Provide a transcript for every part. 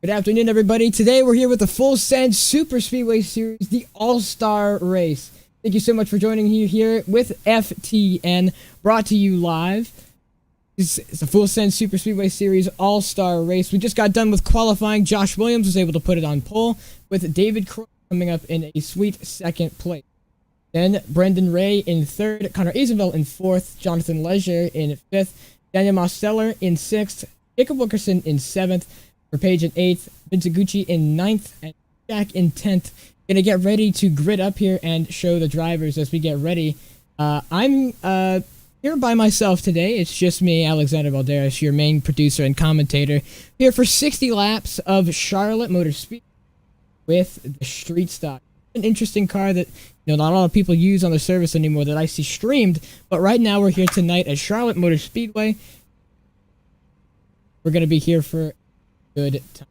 Good afternoon, everybody. Today we're here with the Full Send SuperSpeedway Series, the All-Star Race. Thank you so much for joining me here with FTN, brought to you live. This is the Full Send SuperSpeedway Series All-Star Race. We just got done with qualifying. Josh Williams was able to put it on pole, with David Croy coming up in a sweet second place. Then Brendan Ray in third, Connor Azenville in fourth, Jonathan Leisure in fifth, Daniel Mosteller in sixth, Jacob Wilkerson in seventh, Page in 8th, Vince Gucci in 9th, and Jack in 10th. Gonna get ready to grid up here and show the drivers as we get ready. I'm here by myself today. It's just me, Alexander Valderas, your main producer and commentator, here for 60 laps of Charlotte Motor Speedway with the Street Stock. An interesting car that not a lot of people use on the service anymore that I see streamed, but right now we're here tonight at Charlotte Motor Speedway. We're gonna be here for good time.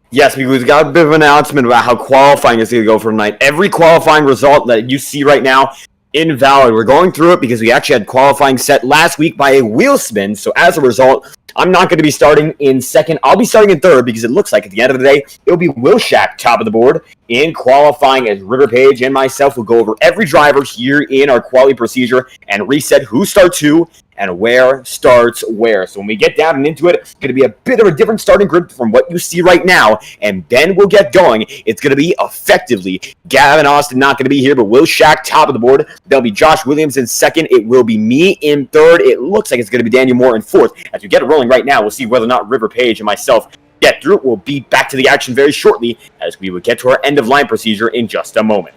Yes, we've got a bit of an announcement about how qualifying is going to go for tonight. Every qualifying result that you see right now, invalid. We're going through it because we actually had qualifying set last week by a wheel spin. So as a result, I'm not going to be starting in second. I'll be starting in third because it looks like at the end of the day, it'll be Will Shack top of the board in qualifying, as River Page and myself will go over every driver here in our quality procedure and reset who starts who and where starts where. So when we get down and into it, it's going to be a bit of a different starting grid from what you see right now, and then we'll get going. It's going to be effectively Gavin Austin not going to be here, but Will Shack top of the board. There'll be Josh Williams in second. It will be me in third. It looks like it's going to be Daniel Moore in fourth. As we get it rolling right now, we'll see whether or not River Page and myself get through it. We'll be back to the action very shortly as we would get to our end of line procedure in just a moment.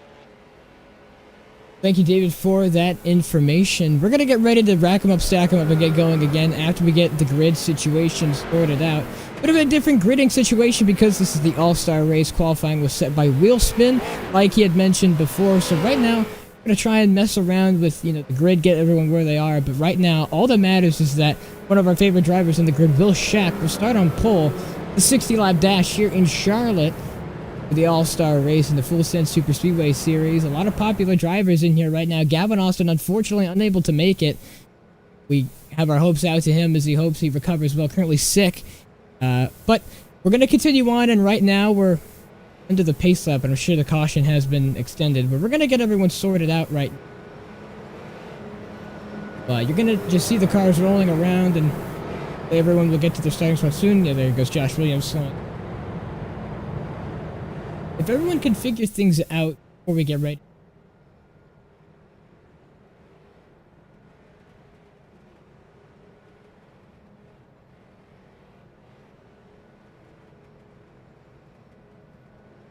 Thank you, David, for that information. We're going to get ready to rack them up, stack them up, and get going again after we get the grid situation sorted out. Bit of a different gridding situation because this is the All-Star Race. Qualifying was set by wheel spin, like he had mentioned before. So right now, we're going to try and mess around with the grid, get everyone where they are. But right now, all that matters is that one of our favorite drivers in the grid, Will Shack, will start on pole the 60-lap dash here in Charlotte. The All-Star Race in the Full Send SuperSpeedway Series. A lot of popular drivers in here right now. Gavin Austin, unfortunately, unable to make it. We have our hopes out to him as he hopes he recovers well. Currently sick. But we're going to continue on, and right now we're under the pace lap, and I'm sure the caution has been extended. But we're going to get everyone sorted out right now. You're going to just see the cars rolling around, and everyone will get to their starting spot soon. Yeah, there goes Josh Williams slowing. If everyone can figure things out before we get ready.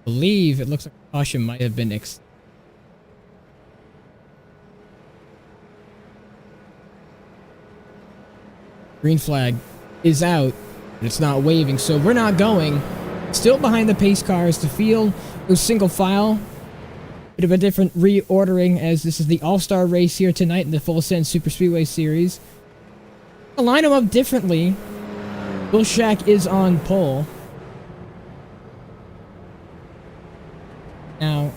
I believe it looks like caution might have been green flag is out, but it's not waving, so we're not going. Still behind the pace cars. The field goes single file. Bit of a different reordering as this is the All-Star Race here tonight in the Full Send SuperSpeedway Series. I'll line them up differently. Will Shack is on pole. Now,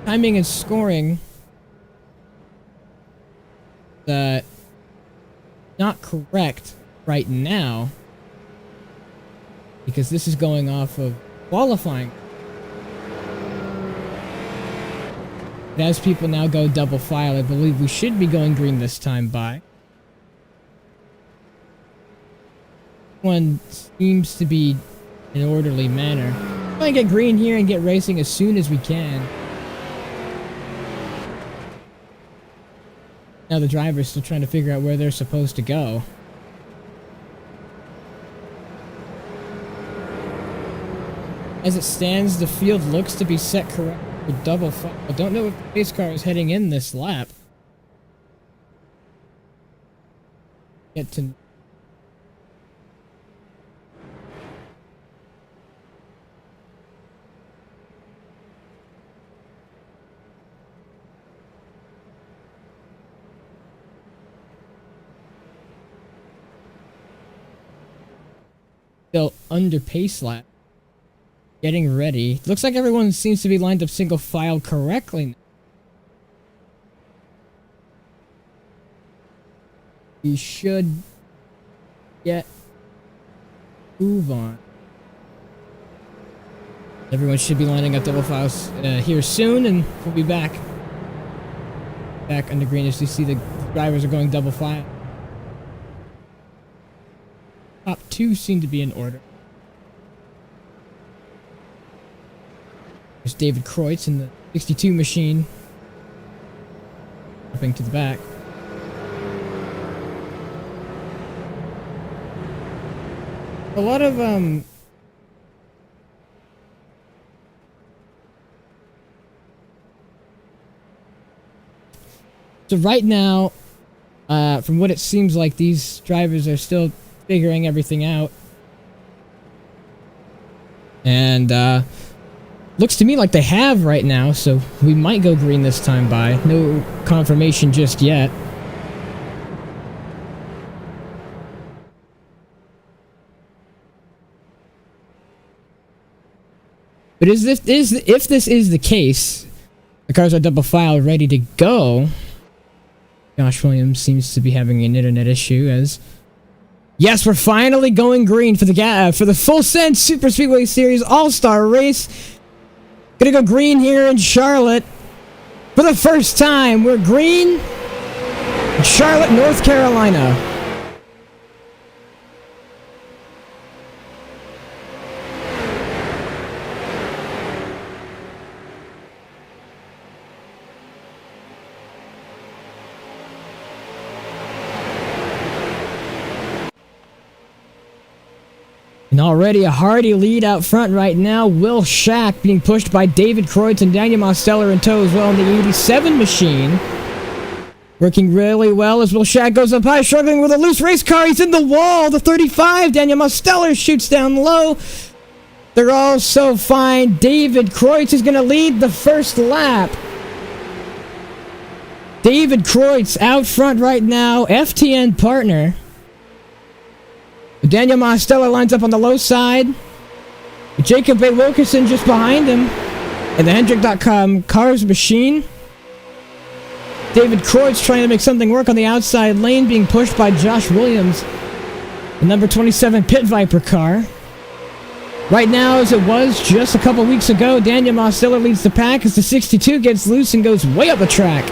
timing and scoring. Not correct right now, because this is going off of qualifying. But as people now go double file, I believe we should be going green this time by. One seems to be in an orderly manner. Try and get green here and get racing as soon as we can. Now the driver's still trying to figure out where they're supposed to go. As it stands, the field looks to be set correct for double file. I don't know if the pace car is heading in this lap. Get to... Still under pace lap. Getting ready. Looks like everyone seems to be lined up single file correctly. We should yet move on. Everyone should be lining up double files here soon, and we'll be back on the green as you see the drivers are going double file. Top two seem to be in order. There's David Kreutz in the 62 machine. Jumping to the back. A lot of, So right now, from what it seems like, these drivers are still figuring everything out. And, looks to me like they have right now, so we might go green this time by. No confirmation just yet. But if this is the case, the cars are double file ready to go. Josh Williams seems to be having an internet issue as... Yes, we're finally going green for the Full Send Super Speedway Series All-Star Race. Gonna go green here in Charlotte. For the first time, we're green in Charlotte, North Carolina. And already a hearty lead out front right now. Will Shack being pushed by David Kreutz and Daniel Mosteller in tow as well in the 87 machine. Working really well as Will Shack goes up high, struggling with a loose race car. He's in the wall. The 35, Daniel Mosteller shoots down low. They're all so fine. David Kreutz is going to lead the first lap. David Kreutz out front right now. FTN partner. Daniel Mosteller lines up on the low side. Jacob A. Wilkerson just behind him. And the Hendrick.com Cars machine. David Kreutz trying to make something work on the outside lane, being pushed by Josh Williams. The number 27 Pit Viper car. Right now, as it was just a couple weeks ago, Daniel Mosteller leads the pack as the 62 gets loose and goes way up the track.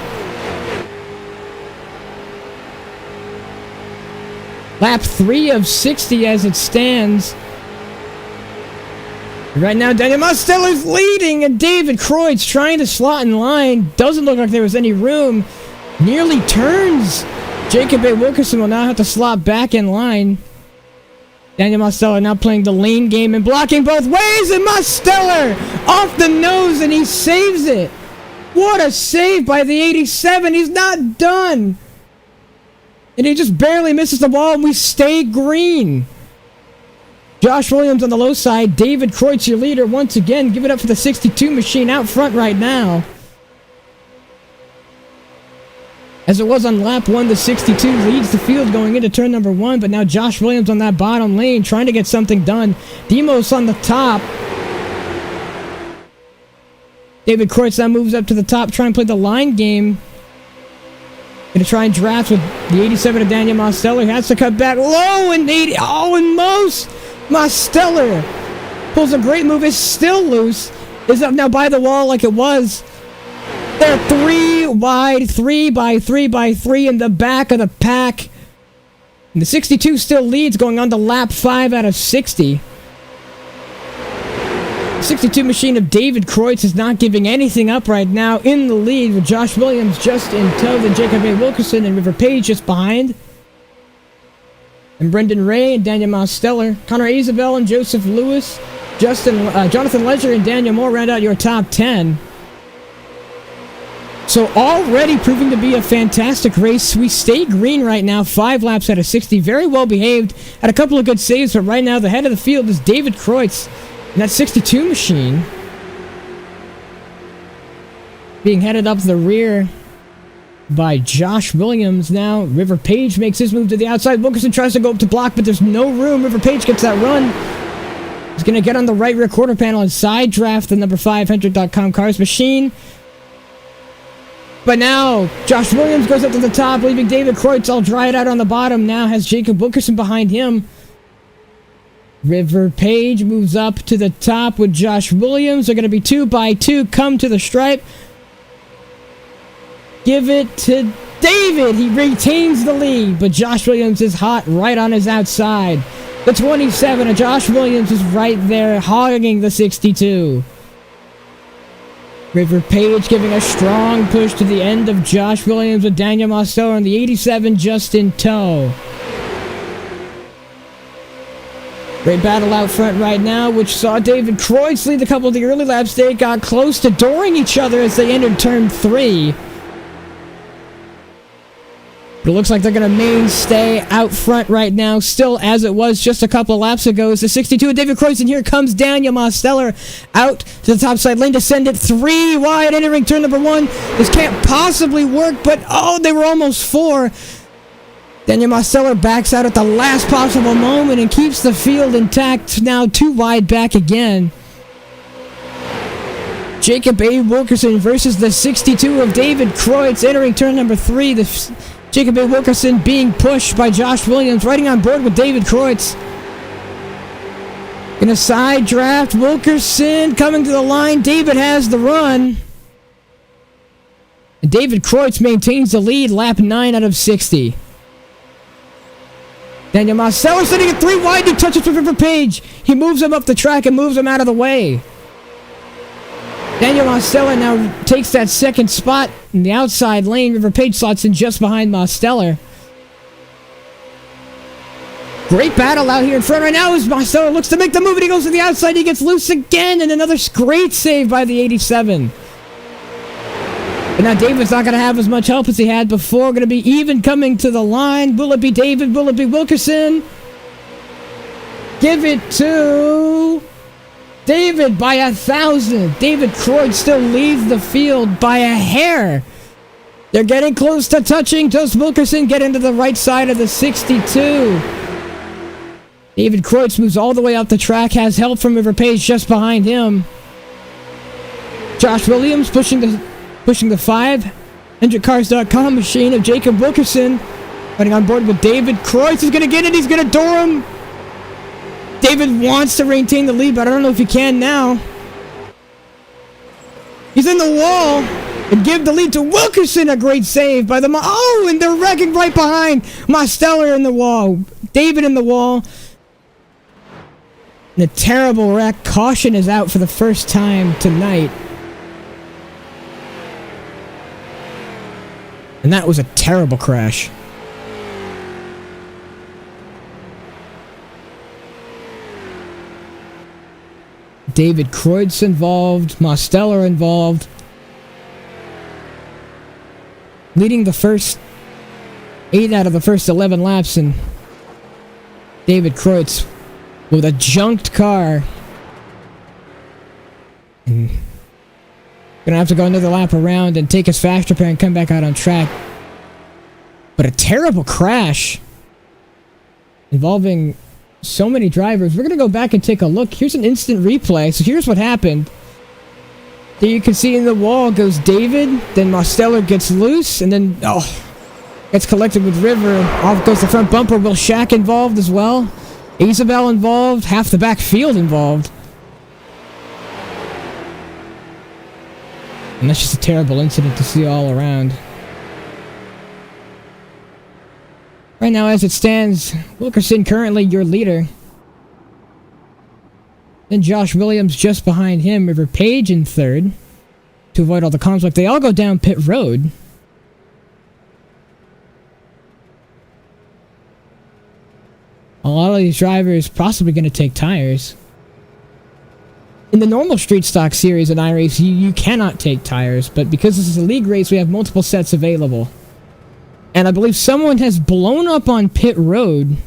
Lap 3 of 60 as it stands. Right now, Daniel Mosteller's leading, and David Kreutz trying to slot in line. Doesn't look like there was any room. Nearly turns. Jacob A. Wilkerson will now have to slot back in line. Daniel Mosteller now playing the lane game and blocking both ways, and Mosteller off the nose, and he saves it. What a save by the 87. He's not done. And he just barely misses the ball, and we stay green. Josh Williams on the low side. David Kreutz, your leader, once again. Give it up for the 62 machine out front right now. As it was on lap 1, the 62 leads the field going into turn number 1, but now Josh Williams on that bottom lane trying to get something done. Demos on the top. David Kreutz now moves up to the top, trying to play the line game. Gonna try and draft with the 87 of Daniel Mosteller. He has to cut back low and 80. Oh, and most Mosteller pulls a great move. Is still loose. Is up now by the wall like it was. They're 3 wide, 3 by 3 by 3 in the back of the pack. And the 62 still leads going on to lap 5 out of 60. 62 machine of David Kreutz is not giving anything up right now in the lead with Josh Williams just in tow, then Jacob A. Wilkerson and River Page just behind. And Brendan Ray and Daniel Mosteller. Connor Isabel and Joseph Lewis. Jonathan Ledger and Daniel Moore round out your top 10. So already proving to be a fantastic race. We stay green right now, 5 laps out of 60. Very well behaved. Had a couple of good saves, but right now the head of the field is David Kreutz. And that 62 machine being headed up the rear by Josh Williams now. River Page makes his move to the outside. Wilkerson tries to go up to block, but there's no room. River Page gets that run. He's going to get on the right rear quarter panel and side draft the number 5 Hendrick.com Cars machine. But now, Josh Williams goes up to the top, leaving David Kreutz all dried out on the bottom. Now has Jacob Wilkerson behind him. River Page moves up to the top with Josh Williams. They're going to be 2 by 2, come to the stripe. Give it to David. He retains the lead, but Josh Williams is hot right on his outside. The 27 of Josh Williams is right there, hogging the 62. River Page giving a strong push to the end of Josh Williams with Daniel Mosteller and the 87 just in tow. Great battle out front right now, which saw David Kreutz lead a couple of the early laps. They got close to dooring each other as they entered turn 3. But it looks like they're going to mainstay out front right now, still as it was just a couple of laps ago. It's the 62 of David Kreutz, and here comes Daniel Mosteller out to the top side lane, descended 3 wide, entering turn number 1. This can't possibly work, but oh, they were almost 4. Daniel Mosteller backs out at the last possible moment and keeps the field intact, now 2 wide back again. Jacob A. Wilkerson versus the 62 of David Kreutz, entering turn number 3. Jacob A. Wilkerson being pushed by Josh Williams, riding on board with David Kreutz. In a side draft, Wilkerson coming to the line. David has the run. And David Kreutz maintains the lead, lap 9 out of 60. Daniel Mosteller sitting at 3 wide, he touches with River Page. He moves him up the track and moves him out of the way. Daniel Mosteller now takes that second spot in the outside lane. River Page slots in just behind Mosteller. Great battle out here in front right now as Mosteller looks to make the move and he goes to the outside. He gets loose again and another great save by the 87. But now David's not going to have as much help as he had before. Going to be even coming to the line. Will it be David? Will it be Wilkerson? Give it to David by 1,000. David Kreutz still leads the field by a hair. They're getting close to touching. Does Wilkerson get into the right side of the 62? David Kreutz moves all the way up the track, has help from River Page just behind him. Josh Williams pushing the 500cars.com machine of Jacob Wilkerson, running on board with David Kreutz. He's going to get it. He's going to door him. David wants to maintain the lead, but I don't know if he can now. He's in the wall and give the lead to Wilkerson. A great save by the... Oh, and they're wrecking right behind. Mosteller in the wall. David in the wall. And a terrible wreck. Caution is out for the first time tonight. And that was a terrible crash. David Kreutz involved, Mosteller involved. Leading the first 8 out of the first 11 laps, and David Kreutz with a junked car. And gonna have to go another lap around and take his fast repair and come back out on track. But a terrible crash involving so many drivers. We're going to go back and take a look. Here's an instant replay. So here's what happened. There you can see in the wall goes David. Then Mosteller gets loose. And then, gets collected with River. Off goes the front bumper. Will Shack involved as well. Isabel involved. Half the back field involved. And that's just a terrible incident to see all around. Right now, as it stands, Wilkerson currently your leader. Then Josh Williams just behind him. River Page in third. To avoid all the conflict, they all go down pit road. A lot of these drivers possibly going to take tires. In the normal Street Stock series in iRacing, you cannot take tires, but because this is a league race, we have multiple sets available. And I believe someone has blown up on pit road.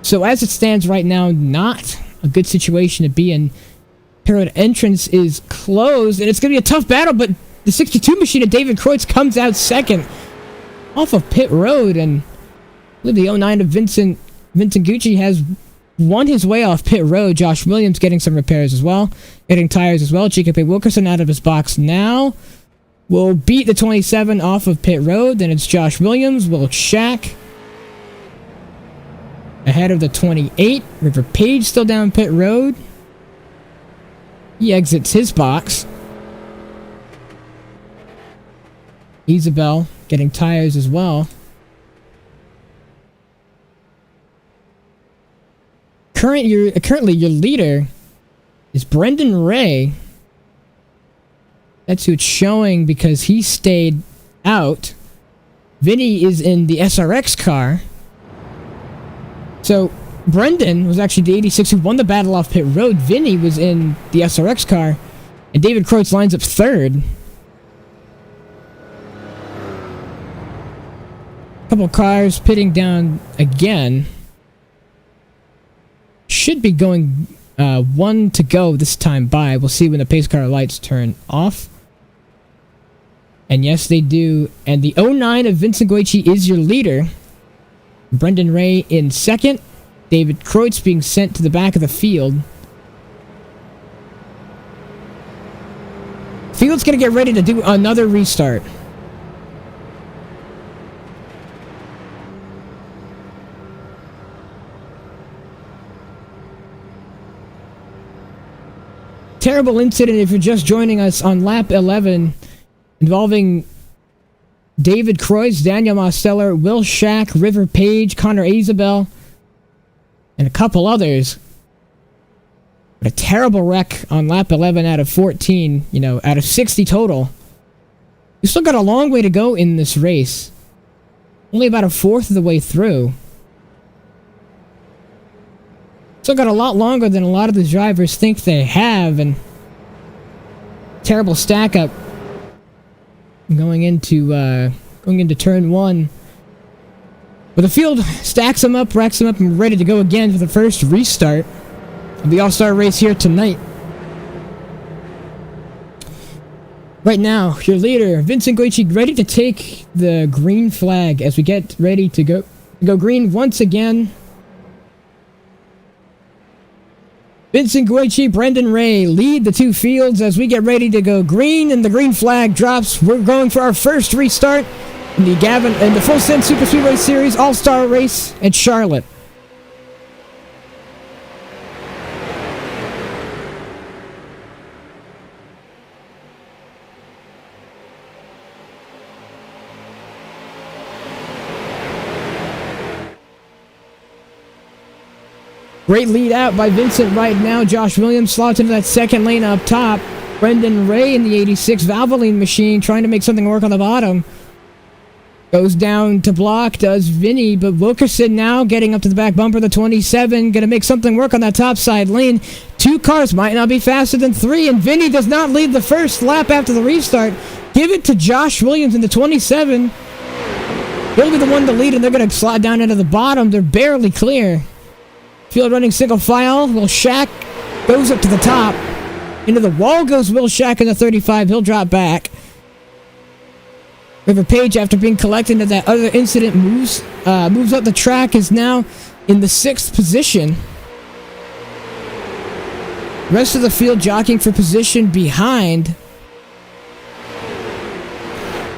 So as it stands right now, not a good situation to be in. Pit road entrance is closed, and it's going to be a tough battle, but the 62 machine of David Kreutz comes out second off of pit road, and I believe the 09 of Vincent Gucci has won his way off pit road. Josh Williams getting some repairs as well. Getting tires as well. Jacob A. Wilkerson out of his box now. Will beat the 27 off of pit road. Then it's Josh Williams. Will Shack ahead of the 28. River Page still down pit road. He exits his box. Isabel getting tires as well. Currently, your leader is Brendan Ray. That's who it's showing because he stayed out. Vinny is in the SRX car. So, Brendan was actually the 86 who won the battle off pit road. Vinny was in the SRX car. And David Kreutz lines up third. Couple cars pitting down again. Should be going one to go this time by. We'll see when the pace car lights turn off. And yes, they do. And the 09 of Vincent Goichi is your leader. Brendan Ray in second. David Kreutz being sent to the back of the field. Field's going to get ready to do another restart. Terrible incident if you're just joining us on lap 11 involving David Kreutz, Daniel Mosteller, Will Shack, River Page, Connor Isabel, and a couple others. But a terrible wreck on lap 11 out of 14, out of 60 total. We've still got a long way to go in this race. Only about a fourth of the way through. Still got a lot longer than a lot of the drivers think they have, and terrible stack up going into turn one. But the field stacks them up, racks them up, and ready to go again for the first restart of the All-Star race here tonight. Right now, your leader, Vincent Goichi, ready to take the green flag as we get ready to go green once again. Vincent Goichi, Brendan Ray lead the two fields as we get ready to go green, and the green flag drops. We're going for our first restart in the Full Send Super Speedway Series All-Star Race at Charlotte. Great lead out by Vincent right now. Josh Williams slots into that second lane up top. Brendan Ray in the 86 Valvoline machine trying to make something work on the bottom. Goes down to block, does Vinny, but Wilkerson now getting up to the back bumper, the 27, going to make something work on that top side lane. Two cars might not be faster than three, and Vinny does not lead the first lap after the restart. Give it to Josh Williams in the 27. He'll be the one to lead, and they're going to slide down into the bottom. They're barely clear. Field running single file. Will Shack goes up to the top. Into the wall goes Will Shack in the 35. He'll drop back. River Page, after being collected into that other incident, moves up the track, is now in the 6th position. Rest of the field jockeying for position behind.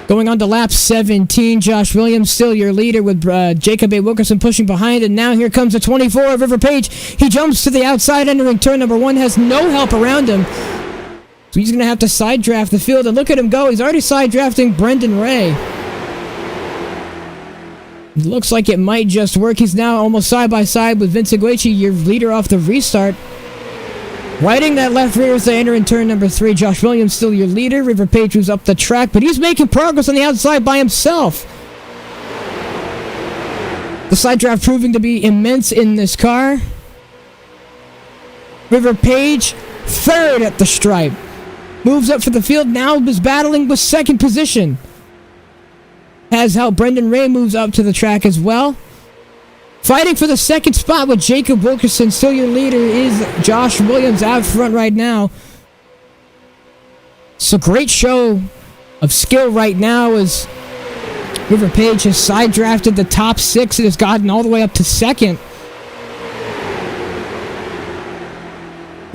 Going on to lap 17, Josh Williams still your leader with Jacob A. Wilkerson pushing behind, and now here comes the 24 of River Page. He jumps to the outside entering turn number 1, has no help around him. So he's going to have to side draft the field, and look at him go. He's already side drafting Brendan Ray. It looks like it might just work. He's now almost side by side with Vincent Goichi, your leader off the restart. Riding that left rear as they enter in turn number 3. Josh Williams still your leader. River Page moves up the track, but he's making progress on the outside by himself. The side draft proving to be immense in this car. River Page, third at the stripe. Moves up for the field, now is battling with second position. Has helped. Brendan Ray moves up to the track as well. Fighting for the second spot with Jacob Wilkerson. Still your leader is Josh Williams out front right now. It's a great show of skill right now as River Page has side drafted the top 6 and has gotten all the way up to second.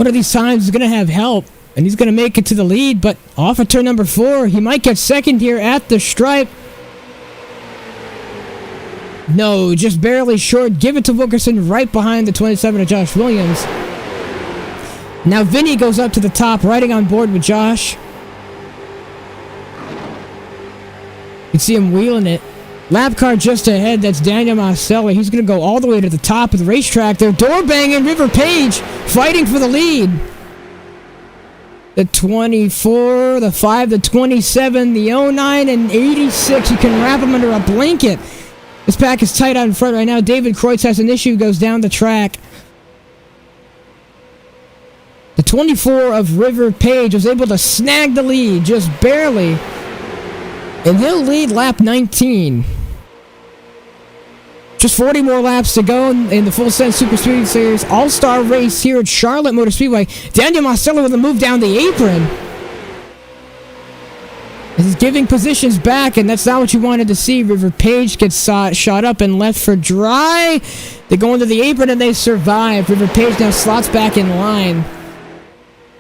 One of these times he's going to have help, and he's going to make it to the lead, but off of turn number 4, he might get second here at the stripe. No, just barely short. Give it to Wilkerson right behind the 27 of Josh Williams. Now Vinny goes up to the top, riding on board with Josh. You can see him wheeling it. Lap car just ahead, that's Daniel Marcelli. He's going to go all the way to the top of the racetrack. They're door banging. River Page fighting for the lead. The 24, the 5, the 27, the 09, and 86. You can wrap them under a blanket. This pack is tight out in front right now. David Kreutz has an issue, goes down the track. The 24 of River Page was able to snag the lead, just barely. And he'll lead lap 19. Just 40 more laps to go in the Full Send Super Speedway Series All-Star Race here at Charlotte Motor Speedway. Daniel Marcello with a move down the apron. This is giving positions back, and that's not what you wanted to see. River Page gets shot up and left for dry. They go into the apron, and they survive. River Page now slots back in line.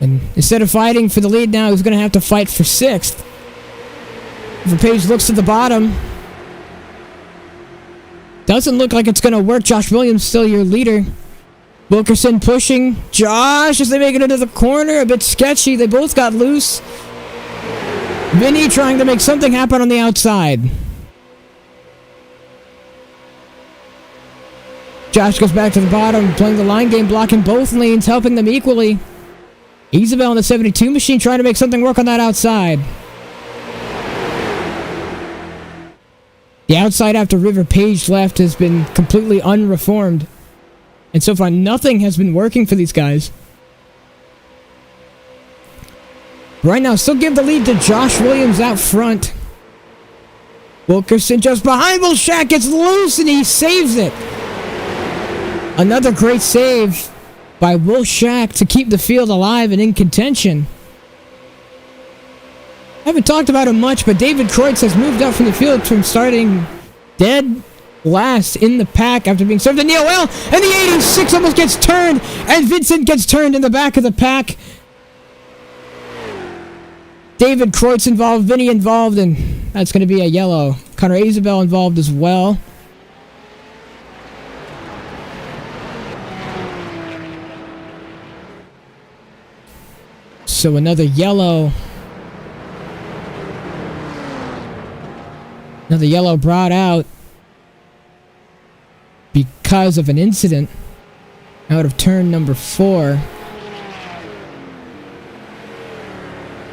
And instead of fighting for the lead now, he's going to have to fight for 6th. River Page looks to the bottom. Doesn't look like it's going to work. Josh Williams still your leader. Wilkerson pushing Josh as they make it into the corner. A bit sketchy. They both got loose. Vinny trying to make something happen on the outside. Josh goes back to the bottom, playing the line game, blocking both lanes, helping them equally. Isabel in the 72 machine trying to make something work on that outside. The outside after River Page left has been completely unreformed. And so far, nothing has been working for these guys. Right now, still give the lead to Josh Williams out front. Wilkerson just behind. Will Shack gets loose and he saves it. Another great save by Will Shack to keep the field alive and in contention. I haven't talked about him much, but David Kreutz has moved up from the field from starting dead last in the pack after being served to Neil Well, and the 86 almost gets turned, and Vincent gets turned in the back of the pack. David Kreutz involved, Vinny involved, and that's going to be a yellow. Connor Isabel involved as well. So another yellow. Another yellow brought out because of an incident out of turn number 4.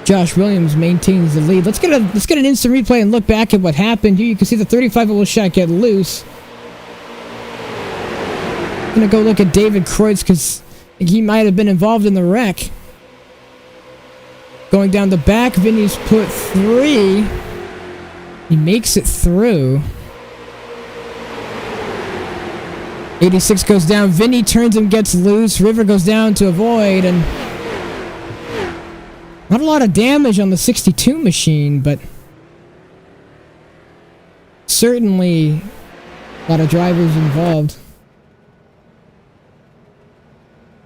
Josh Williams maintains the lead. Let's get an instant replay and look back at what happened. Here you can see the 35 of Will Shack get loose. I'm gonna go look at David Kreutz because he might have been involved in the wreck. Going down the back, Vinny's put 3. He makes it through. 86 goes down. Vinny turns and gets loose. River goes down to avoid, and not a lot of damage on the 62 machine, but certainly a lot of drivers involved.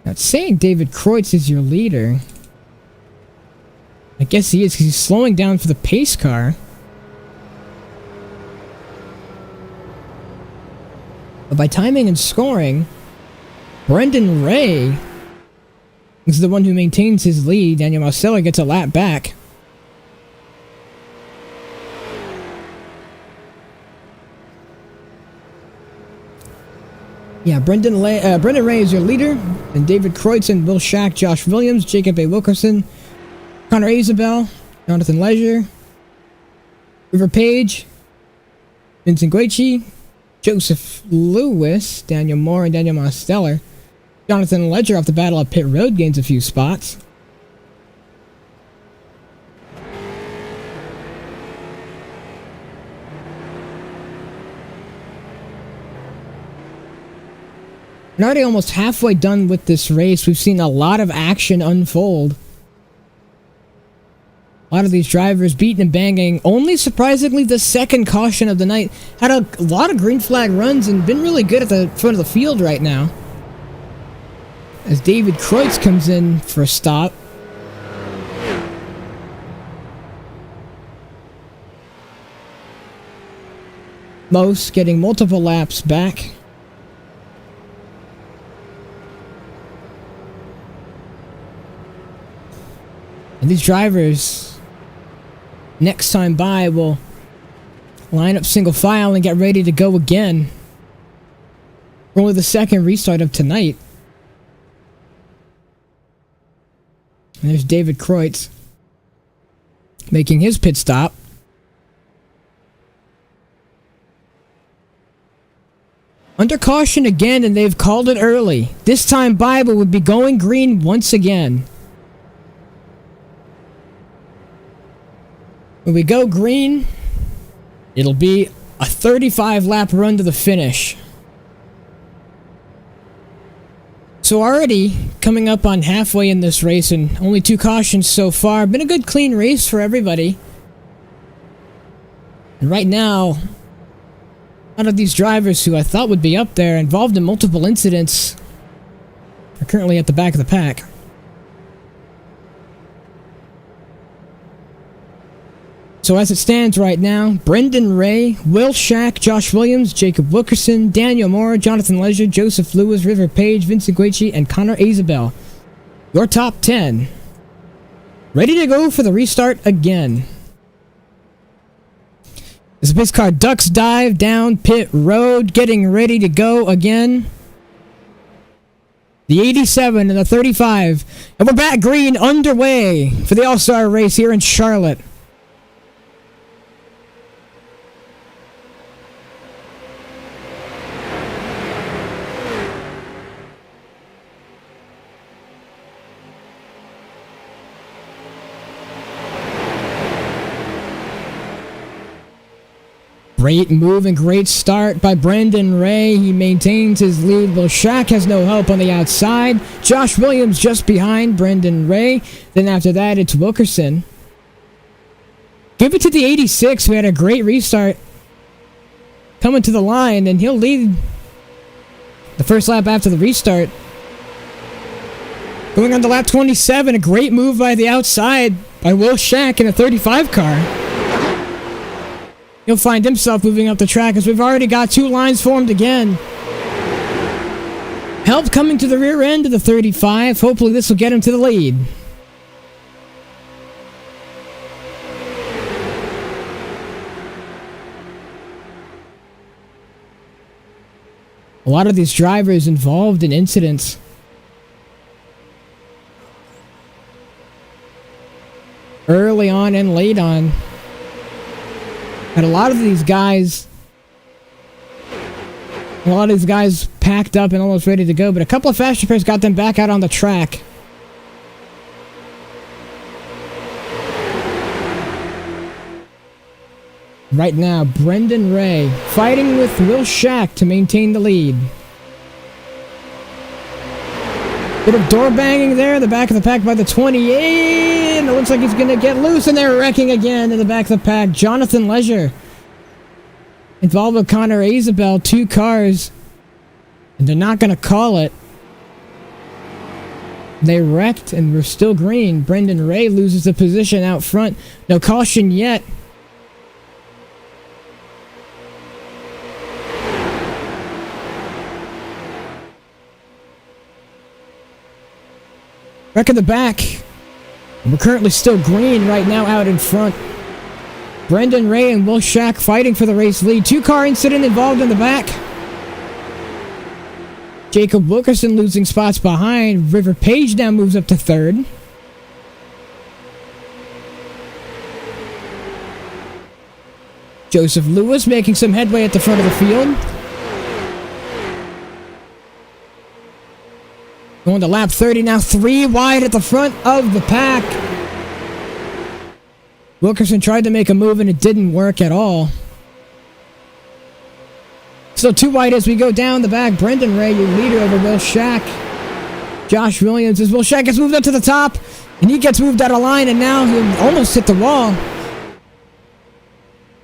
Now, it's saying David Kreutz is your leader. I guess he is because he's slowing down for the pace car. But by timing and scoring, Brendan Ray is the one who maintains his lead. Daniel Marcello gets a lap back. Yeah, Brendan Ray is your leader. And David Kreutz and Will Shack, Josh Williams, Jacob A. Wilkerson, Connor Isabel, Jonathan Leisure, River Page, Vincent Guici, Joseph Lewis, Daniel Moore, and Daniel Mosteller. Jonathan Ledger off the Battle of Pit Road gains a few spots. We're already almost halfway done with this race. We've seen a lot of action unfold. A lot of these drivers beating and banging. Only surprisingly, the second caution of the night had a lot of green flag runs and been really good at the front of the field right now. as David Kreutz comes in for a stop. Most getting multiple laps back. And these drivers, next time by, will line up single file and get ready to go again. For only the second restart of tonight. And there's David Kreutz making his pit stop. Under caution again, and they've called it early. This time Bible would be going green once again. When we go green, it'll be a 35-lap run to the finish. So already coming up on halfway in this race, and only 2 cautions so far. Been a good clean race for everybody. And right now, a lot of these drivers who I thought would be up there, involved in multiple incidents, are currently at the back of the pack. So as it stands right now, Brendan Ray, Will Shack, Josh Williams, Jacob Wilkerson, Daniel Moore, Jonathan Leisure, Joseph Lewis, River Page, Vincent Guici, and Connor Isabel. Your top 10. Ready to go for the restart again. As the pace car ducks dive down pit road, getting ready to go again. The 87 and the 35. And we're back green underway for the All-Star race here in Charlotte. Great move and great start by Brendan Ray. He maintains his lead. Will Shack has no help on the outside. Josh Williams just behind Brendan Ray. Then after that, it's Wilkerson. Give it to the 86, who had a great restart. Coming to the line, and he'll lead the first lap after the restart. Going on to lap 27, a great move by the outside by Will Shack in a 35 car. He'll find himself moving up the track as we've already got 2 lines formed again. Help coming to the rear end of the 35. Hopefully this will get him to the lead. A lot of these drivers involved in incidents. Early on and late on. And a lot of these guys packed up and almost ready to go, but a couple of fast repairs got them back out on the track. Right now, Brendan Ray fighting with Will Shack to maintain the lead. Bit of door banging there, the back of the pack by the 28, and it looks like he's going to get loose, and they're wrecking again in the back of the pack. Jonathan Leisure involved with Connor Isabel, 2 cars, and they're not going to call it. They wrecked, and we're still green. Brendan Ray loses the position out front. No caution yet. Wreck in the back. We're currently still green right now out in front. Brendan Ray and Will Shack fighting for the race lead. 2-car incident involved in the back. Jacob Wilkerson losing spots behind. River Page now moves up to 3rd. Joseph Lewis making some headway at the front of the field. Going to lap 30 now, 3 wide at the front of the pack. Wilkerson tried to make a move and it didn't work at all. So 2 wide as we go down the back. Brendan Ray, your leader over Will Shack. Josh Williams as Will Shack gets moved up to the top. And he gets moved out of line and now he almost hit the wall.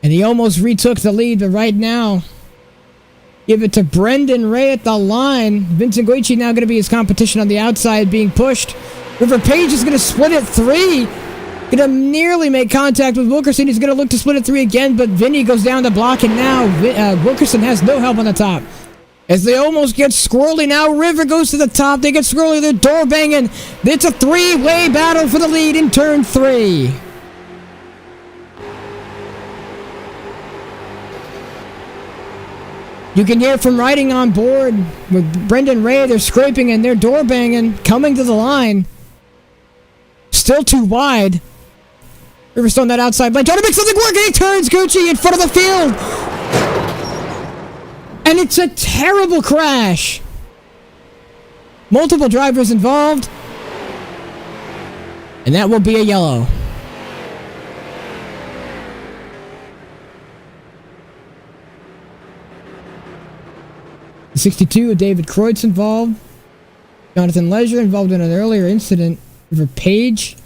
And he almost retook the lead, but right now Give it to Brendan Ray at the line. Vincent Guici now going to be his competition on the outside, being pushed. River Page is going to split at 3. Going to nearly make contact with Wilkerson. He's going to look to split at 3 again, but Vinny goes down the block, and now Wilkerson has no help on the top. As they almost get squirrely now, River goes to the top. They get squirrely. They're door banging. It's a 3-way battle for the lead in turn 3. You can hear from riding on board with Brendan Ray. They're scraping and they're door banging, coming to the line. Still too wide. Riverstone that outside lane, trying to make something work, and he turns Gucci in front of the field. And it's a terrible crash. Multiple drivers involved. And that will be a yellow. The 62 of David Kreutz involved. Jonathan Leisure involved in an earlier incident. River Page.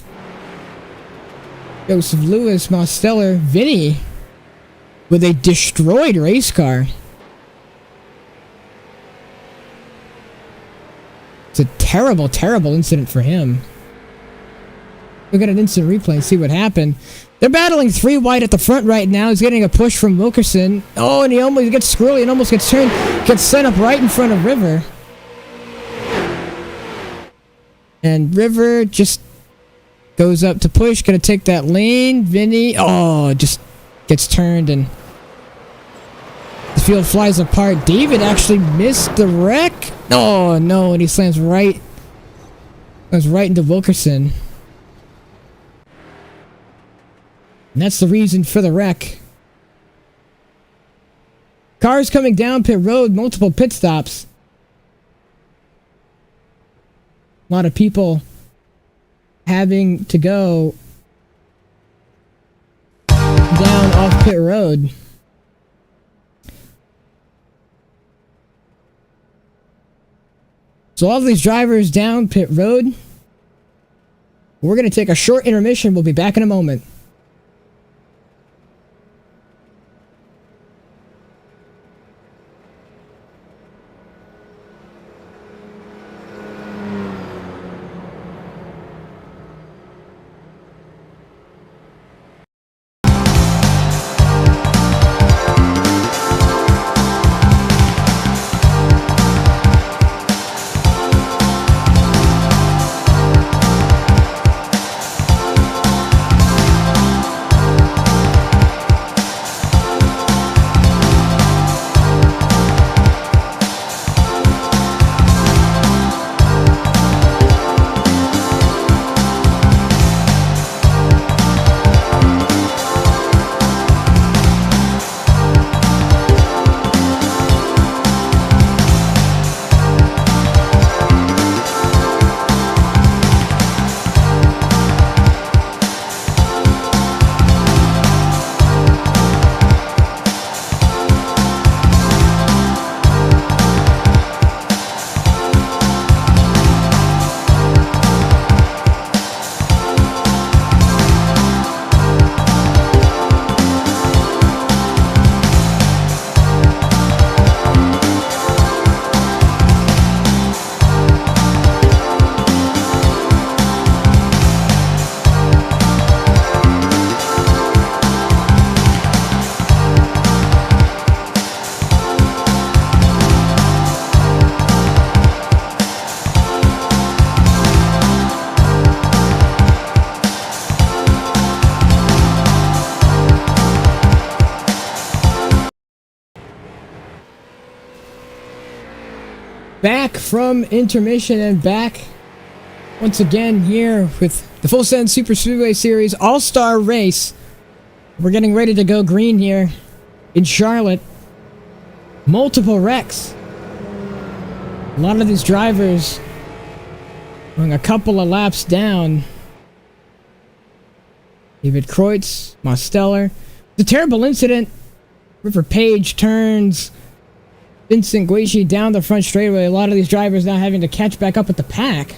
Joseph Lewis, Mosteller, Vinny with a destroyed race car. It's a terrible, terrible incident for him. Look at an instant replay and see what happened. They're battling 3 wide at the front right now. He's getting a push from Wilkerson. Oh, and he almost gets squirrely and almost gets turned. Gets sent up right in front of River. And River just goes up to push. Gonna take that lane. Vinny, just gets turned and the field flies apart. David actually missed the wreck. Oh, no, and he slams right into Wilkerson. And that's the reason for the wreck. Cars coming down pit road, multiple pit stops. A lot of people having to go down off pit road. So all of these drivers down pit road. We're going to take a short intermission. We'll be back in a moment. Back from intermission and back once again here with the Full Send Super Speedway Series All-Star Race. We're getting ready to go green here in Charlotte. Multiple wrecks. A lot of these drivers going a couple of laps down. David Kreutz, Mosteller. It's a terrible incident. River Page turns Vincent Guici down the front straightaway. A lot of these drivers now having to catch back up with the pack.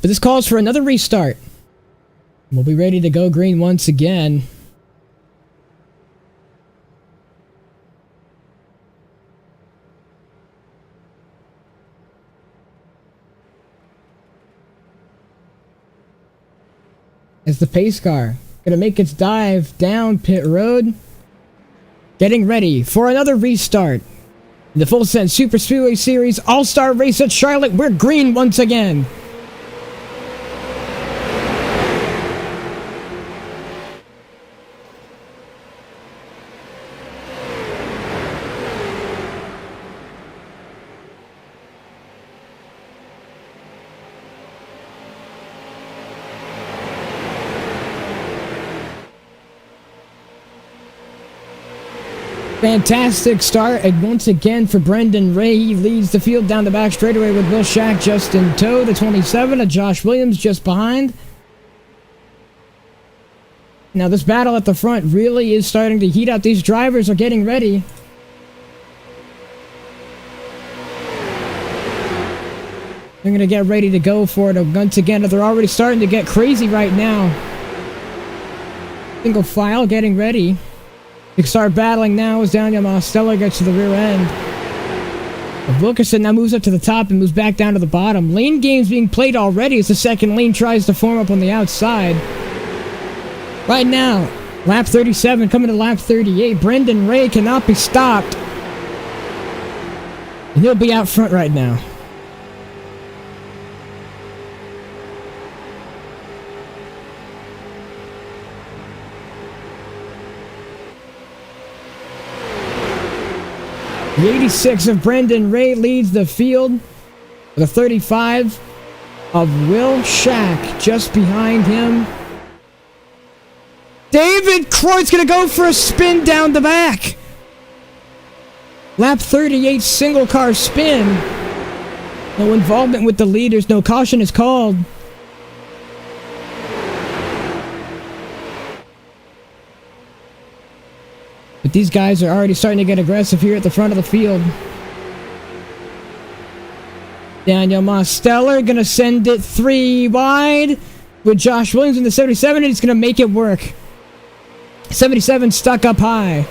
But this calls for another restart. We'll be ready to go green once again. As the pace car gonna make its dive down pit road, getting ready for another restart. In the Full Send Super Speedway Series All-Star Race at Charlotte, we're green once again. Fantastic start, and once again for Brendan Ray. He leads the field down the back straightaway with Will Shack just in tow. The 27 of Josh Williams just behind. Now this battle at the front really is starting to heat up. These drivers are getting ready. They're going to get ready to go for it once again. They're already starting to get crazy right now. Single file getting ready. They start battling now as Daniel Mosteller gets to the rear end. Wilkerson now moves up to the top and moves back down to the bottom. Lane games being played already as the second lane tries to form up on the outside. Right now, lap 37 coming to lap 38. Brendan Ray cannot be stopped. And he'll be out front right now. The 86 of Brendan Ray leads the field with a 35 of Will Shack just behind him. David Croyd's going to go for a spin down the back. Lap 38 single car spin. No involvement with the leaders. No caution is called. But these guys are already starting to get aggressive here at the front of the field. Daniel Mosteller going to send it 3 wide with Josh Williams in the 77, and he's going to make it work. 77 stuck up high.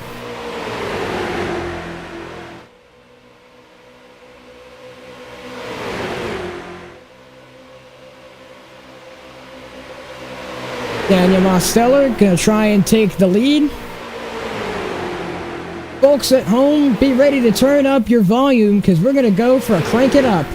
Daniel Mosteller going to try and take the lead. Folks at home, be ready to turn up your volume because we're going to go for a crank it up.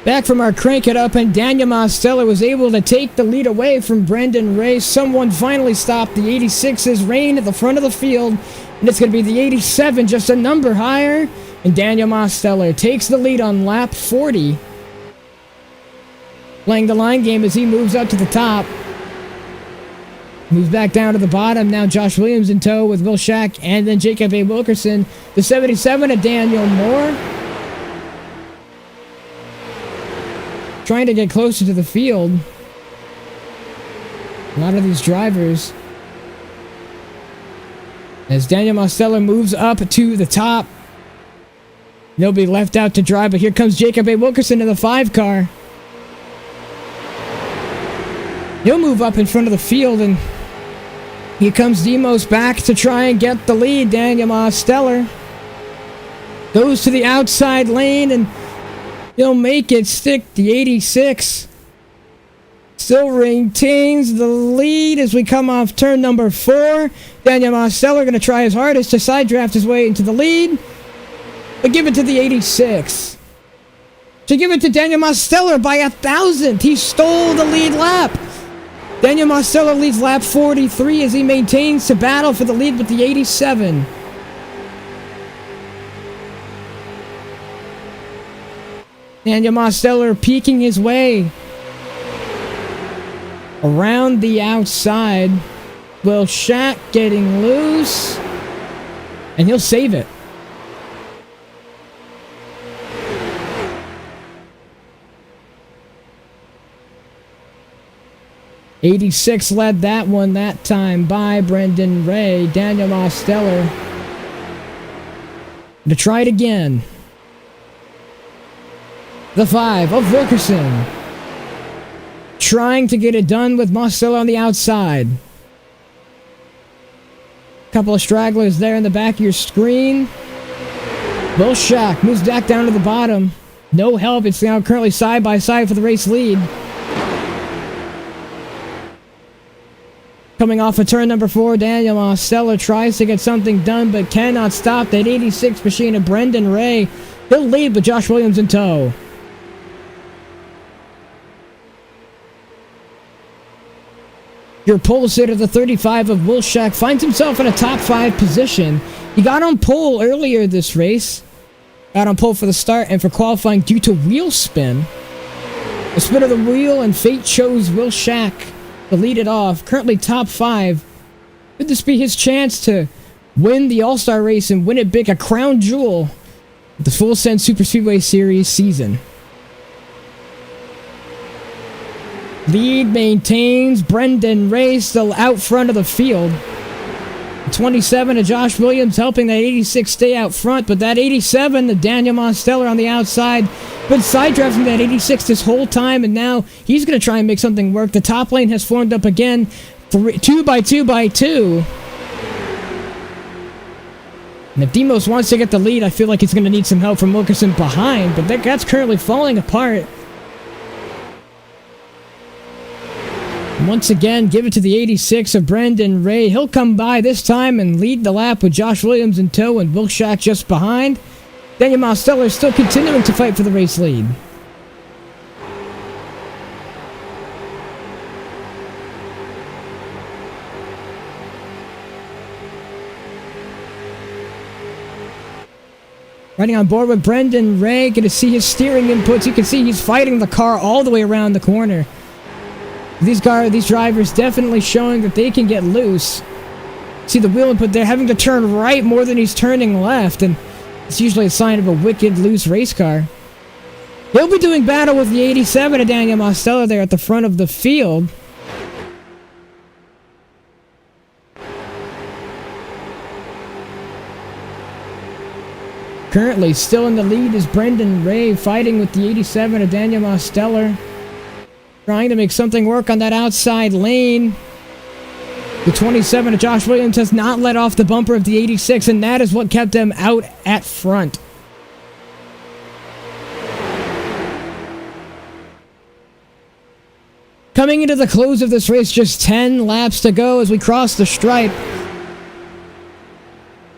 Back from our crank it up, and Daniel Mosteller was able to take the lead away from Brendan Ray. Someone finally stopped the 86's reign at the front of the field, and it's going to be the 87, just a number higher. And Daniel Mosteller takes the lead on lap 40. Playing the line game as he moves up to the top. Moves back down to the bottom. Now Josh Williams in tow with Will Shack and then Jacob A. Wilkerson. The 77 of Daniel Moore. Trying to get closer to the field. A lot of these drivers. As Daniel Mosteller moves up to the top. Nobody left out to drive, but here comes Jacob A. Wilkerson in the 5 car. He'll move up in front of the field, and here comes Demos back to try and get the lead. Daniel Mosteller goes to the outside lane, and he'll make it stick. The 86 still retains the lead as we come off turn number 4. Daniel Mosteller going to try his hardest to side draft his way into the lead, but give it to the 86. To give it to Daniel Mosteller by 1,000th. He stole the lead lap. Daniel Mosteller leads lap 43 as he maintains to battle for the lead with the 87. Daniel Mosteller peeking his way around the outside. Will Shack getting loose, and he'll save it. '86 led that one that time by Brendan Ray. Daniel Mosteller to try it again. The 5 of Wilkerson, trying to get it done with Mosteller on the outside. Couple of stragglers there in the back of your screen. Will Shack moves back down to the bottom. No help. It's now currently side by side for the race lead. Coming off of turn number 4, Daniel Mosteller tries to get something done, but cannot stop that 86 machine of Brendan Ray. He'll lead with Josh Williams in tow. Your pole sitter, the 35 of Will Shack, finds himself in a top 5 position. He got on pole earlier this race. Got on pole for the start and for qualifying due to wheel spin. The spin of the wheel, and fate chose Will Shack to lead it off. Currently top 5. Could this be his chance to win the All-Star race and win it big, a crown jewel of the Full Send Superspeedway Series season? Lead maintains. Brendan Ray still out front of the field. 27 to Josh Williams helping that 86 stay out front, but that 87 to Daniel Mosteller on the outside. Been side drafting that 86 this whole time, and now he's going to try and make something work. The top lane has formed up again. 2 by 2 by 2. And if Demos wants to get the lead, I feel like he's going to need some help from Wilkerson behind, but that's currently falling apart. Once again, give it to the 86 of Brendan Ray. He'll come by this time and lead the lap with Josh Williams in tow and Will Shack just behind. Daniel Mosteller is still continuing to fight for the race lead. Riding on board with Brendan Ray, going to see his steering inputs. You can see he's fighting the car all the way around the corner. These drivers definitely showing that they can get loose. See the wheel input there, having to turn right more than he's turning left, and it's usually a sign of a wicked loose race car. He'll be doing battle with the 87 of Daniel Mosteller there at the front of the field. Currently still in the lead is Brendan Ray, fighting with the 87 of Daniel Mosteller. Trying to make something work on that outside lane. The 27 of Josh Williams has not let off the bumper of the 86, and that is what kept them out at front. Coming into the close of this race, just 10 laps to go as we cross the stripe.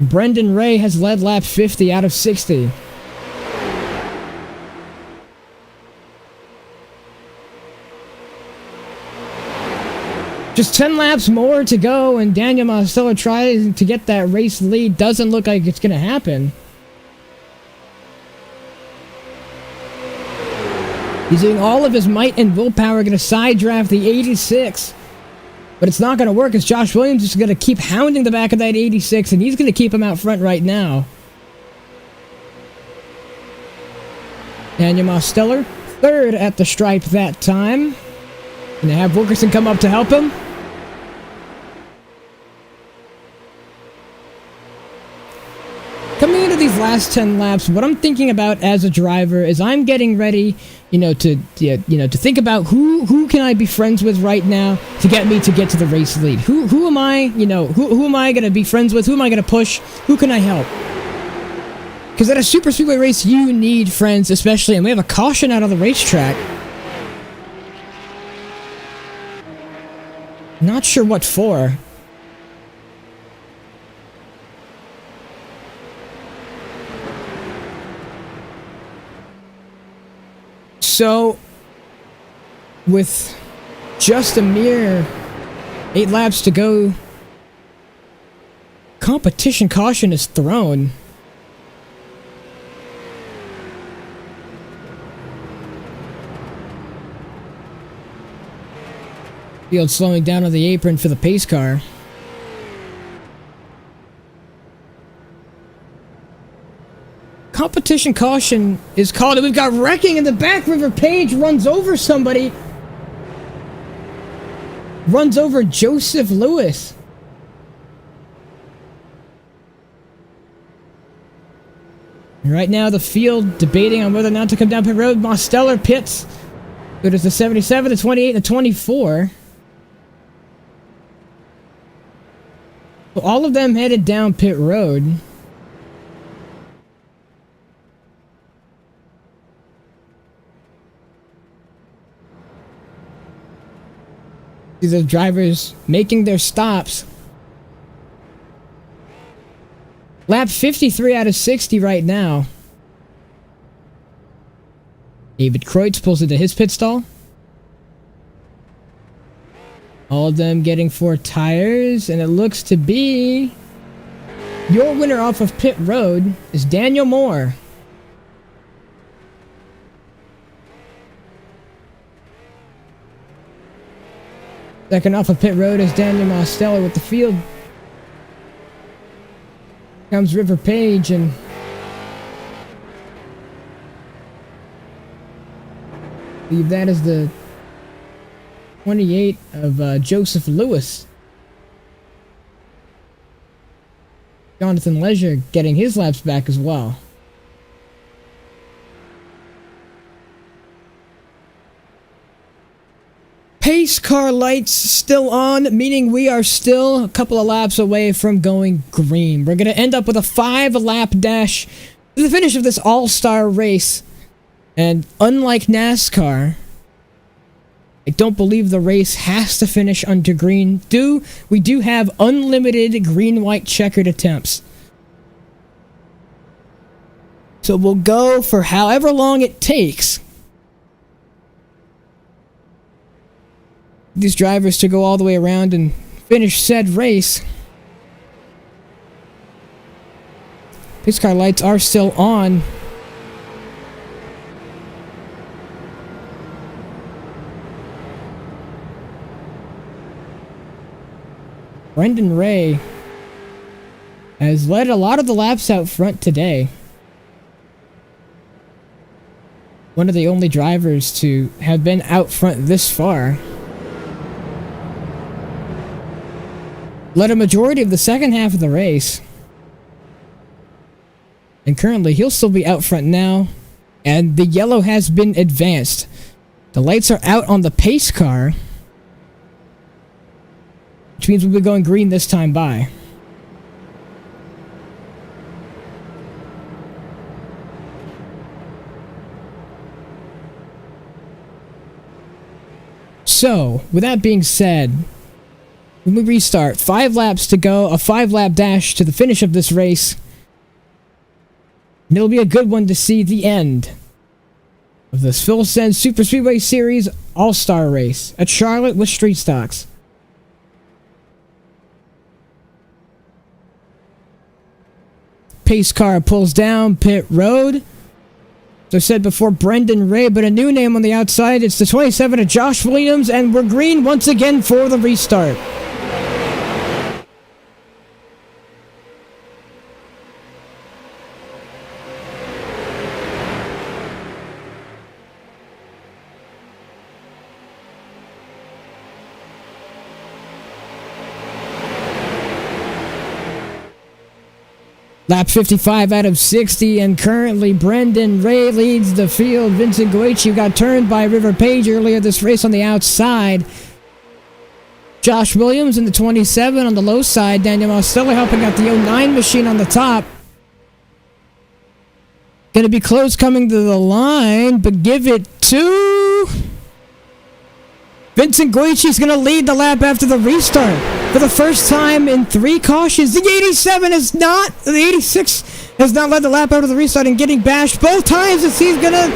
Brendan Ray has led lap 50 out of 60. Just 10 laps more to go, and Daniel Mosteller tries to get that race lead. Doesn't look like it's going to happen. He's doing all of his might and willpower, going to side draft the 86. But it's not going to work, as Josh Williams is going to keep hounding the back of that 86, and he's going to keep him out front right now. Daniel Mosteller, third at the stripe that time. Going to have Wilkerson come up to help him. Coming into these last 10 laps, what I'm thinking about as a driver is I'm getting ready, to think about who can I be friends with right now to get to the race lead. Who am I, who am I going to be friends with? Who am I going to push? Who can I help? Because at a super speedway race, you need friends, especially, and we have a caution out on the racetrack. Not sure what for. So, with just a mere 8 laps to go, competition caution is thrown. Field slowing down on the apron for the pace car. Competition caution is called, and we've got wrecking in the back. River Page runs over somebody. Runs over Joseph Lewis. And right now, the field debating on whether or not to come down pit road. Mosteller pits. Good as the 77, the 28, and the 24. So all of them headed down pit road. These are drivers making their stops. Lap 53 out of 60 right now. David Kreutz pulls into his pit stall. All of them getting 4 tires, and it looks to be your winner off of pit road is Daniel Moore. Second off of pit road is Daniel Mosteller with the field. Comes River Page, and I believe that is the 28 of Joseph Lewis. Jonathan Leisure getting his laps back as well. Pace car lights still on, meaning we are still a couple of laps away from going green. We're going to end up with a 5-lap dash to the finish of this all-star race. And unlike NASCAR, I don't believe the race has to finish under green. We do have unlimited green-white checkered attempts. So we'll go for however long it takes these drivers to go all the way around and finish said race. Pace car lights are still on. Brendan Ray has led a lot of the laps out front today. One of the only drivers to have been out front this far. Led a majority of the second half of the race. And currently, he'll still be out front now. And the yellow has been advanced. The lights are out on the pace car, which means we'll be going green this time by. So, with that being said, when we restart, 5 laps to go, a 5-lap dash to the finish of this race. And it'll be a good one to see the end of this Full Send Super Speedway Series All-Star Race at Charlotte with street stocks. Pace car pulls down pit road. As I said before, Brendan Ray, but a new name on the outside. It's the 27 of Josh Williams, and we're green once again for the restart. Lap 55 out of 60, and currently Brendan Ray leads the field. Vincent Goichi got turned by River Page earlier this race on the outside. Josh Williams in the 27 on the low side. Daniel Mosteller helping out the 09 machine on the top. Going to be close coming to the line, but give it to Vincent Goichi's going to lead the lap after the restart. For the first time in 3 cautions, the 87 is not, the 86 has not led the lap out of the restart and getting bashed both times as he's going to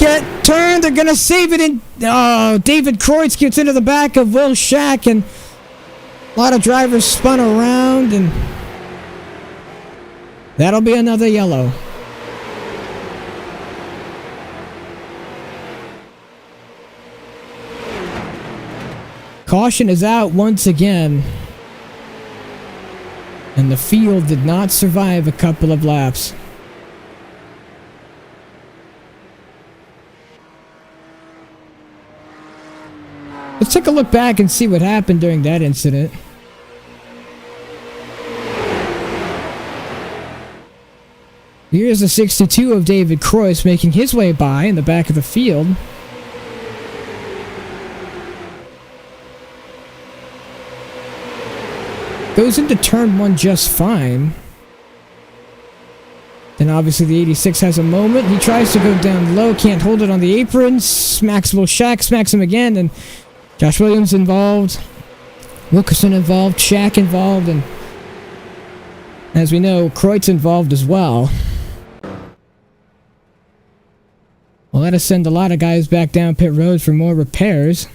get turned. They're going to save it in. Oh, David Kreutz gets into the back of Will Shack, and a lot of drivers spun around, and that'll be another yellow. Caution is out once again, and the field did not survive a couple of laps. Let's take a look back and see what happened during that incident. Here's the 62 of David Kreutz making his way by in the back of the field. Goes into turn 1 just fine. Then obviously the 86 has a moment. He tries to go down low, can't hold it on the apron. Smacks Will Shack, smacks him again, and Josh Williams involved. Wilkerson involved, Shack involved, and as we know, Kreutz involved as well. Well, let us send a lot of guys back down pit road for more repairs.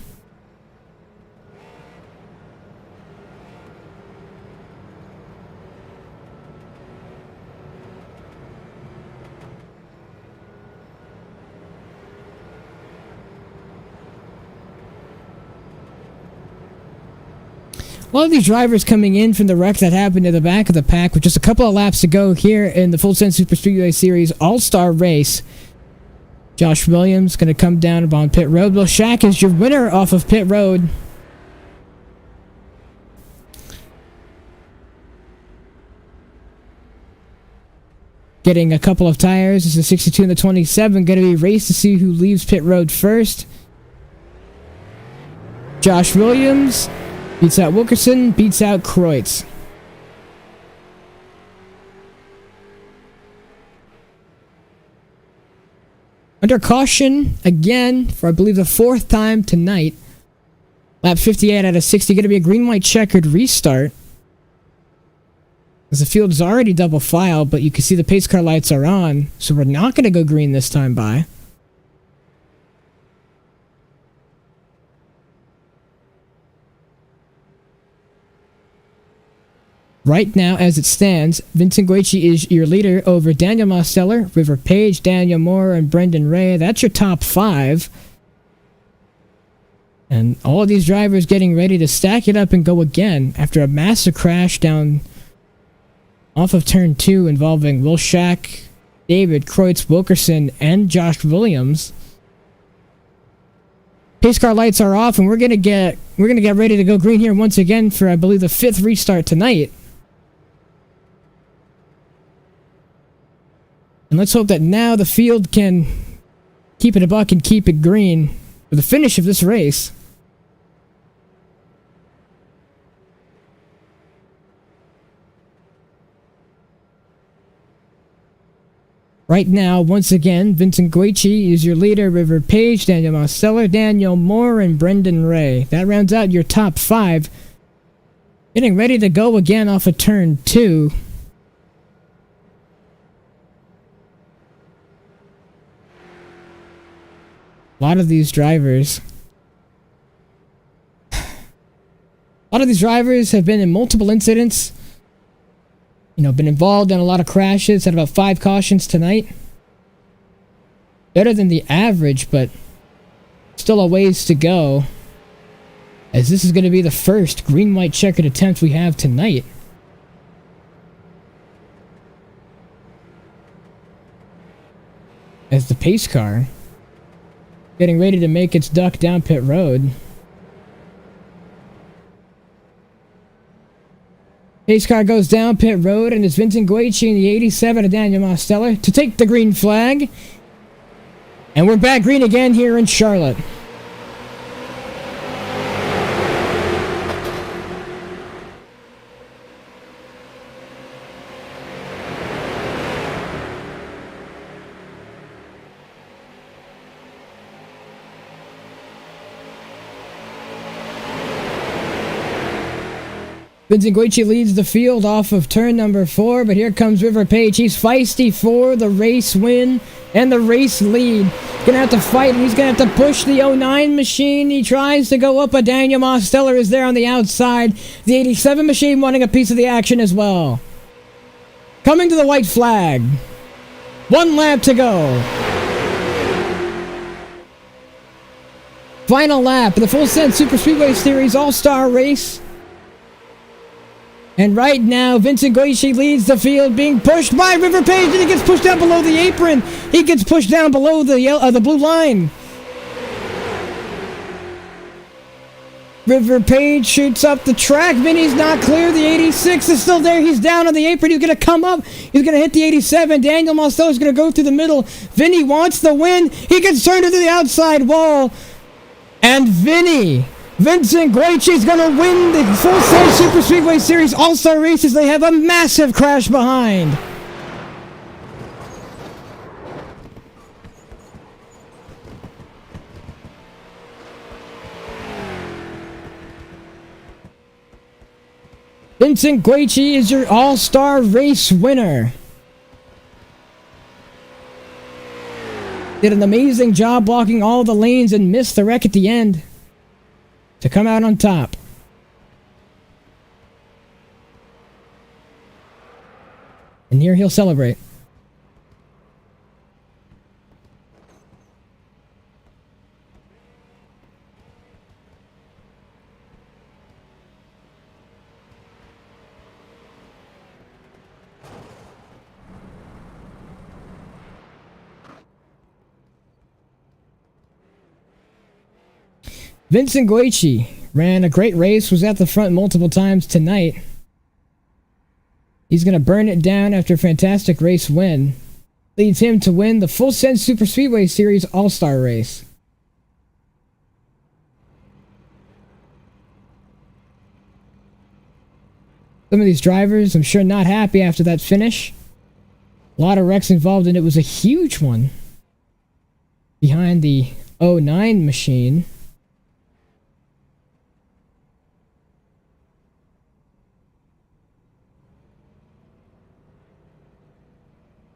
A lot of these drivers coming in from the wreck that happened in the back of the pack with just a couple of laps to go here in the Full Send SuperSpeedway Series All-Star Race. Josh Williams going to come down on pit road. Will Shack is your winner off of pit road. Getting a couple of tires. This is 62 and the 27. Going to be a race to see who leaves pit road first. Josh Williams beats out Wilkerson, beats out Kreutz. Under caution, again, for I believe the 4th time tonight. Lap 58 out of 60, going to be a green-white checkered restart. As the field is already double file, but you can see the pace car lights are on, so we're not going to go green this time by. Right now, as it stands, Vincent Goichi is your leader over Daniel Mosteller, River Page, Daniel Moore, and Brendan Ray. That's your top 5. And all of these drivers getting ready to stack it up and go again after a massive crash down off of turn 2 involving Will Shack, David Kreutz, Wilkerson, and Josh Williams. Pace car lights are off, and we're gonna get ready to go green here once again for I believe the 5th restart tonight. And let's hope that now the field can keep it a buck and keep it green for the finish of this race. Right now, once again, Vincent Goichi is your leader, River Page, Daniel Mosteller, Daniel Moore, and Brendan Ray. That rounds out your top 5. Getting ready to go again off of turn 2. A lot of these drivers have been in multiple incidents. Been involved in a lot of crashes. Had about 5 cautions tonight. Better than the average, but still a ways to go. As this is going to be the first green-white checkered attempt we have tonight. As the pace car getting ready to make its duck down pit road. Pace car goes down pit road, and it's Vincent Guici in the 87 of Daniel Mosteller to take the green flag. And we're back green again here in Charlotte. Vincent Guici leads the field off of turn number 4, but here comes River Page. He's feisty for the race win and the race lead. He's gonna have to fight, and he's gonna have to push the 09 machine. He tries to go up, but Daniel Mosteller is there on the outside. The 87 machine wanting a piece of the action as well. Coming to the white flag. 1 lap to go. Final lap of the Full Send Superspeedway Series All-Star Race. And right now, Vincent Guici leads the field, being pushed by River Page, and he gets pushed down below the apron. He gets pushed down below the blue line. River Page shoots up the track. Vinny's not clear. The 86 is still there. He's down on the apron. He's going to come up. He's going to hit the 87. Daniel Mosteller is going to go through the middle. Vinny wants the win. He gets turned into the outside wall. And Vincent Guici is going to win the Full Sail Superspeedway Series All-Star Races. They have a massive crash behind. Vincent Guici is your All-Star Race winner. Did an amazing job blocking all the lanes and missed the wreck at the end to come out on top. And here he'll celebrate. Vincent Guici ran a great race, was at the front multiple times tonight. He's going to burn it down after a fantastic race win. Leads him to win the Full Send Superspeedway Series All-Star Race. Some of these drivers, I'm sure, not happy after that finish. A lot of wrecks involved, and it was a huge one behind the 09 machine.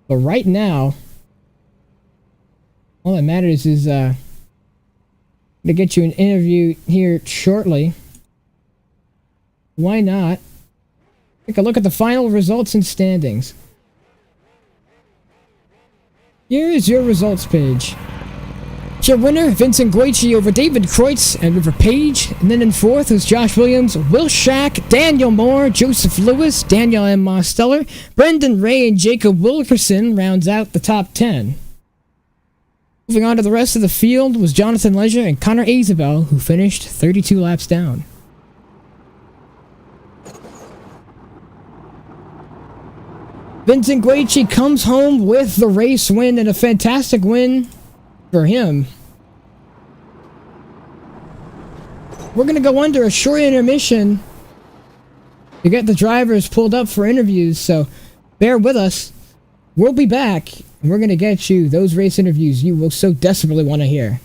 But right now, all that matters is to get you an interview here shortly. Why not? Take a look at the final results and standings. Here is your results page. Your winner, Vincent Guici over David Kreutz and River Page. And then in fourth was Josh Williams, Will Shack, Daniel Moore, Joseph Lewis, Daniel M. Mosteller, Brendan Ray, and Jacob Wilkerson rounds out the top 10. Moving on to the rest of the field was Jonathan Leisure and Connor Isabel, who finished 32 laps down. Vincent Guici comes home with the race win, and a fantastic win for him. We're going to go under a short intermission to get the drivers pulled up for interviews, so bear with us. We'll be back, and we're going to get you those race interviews you will so desperately want to hear.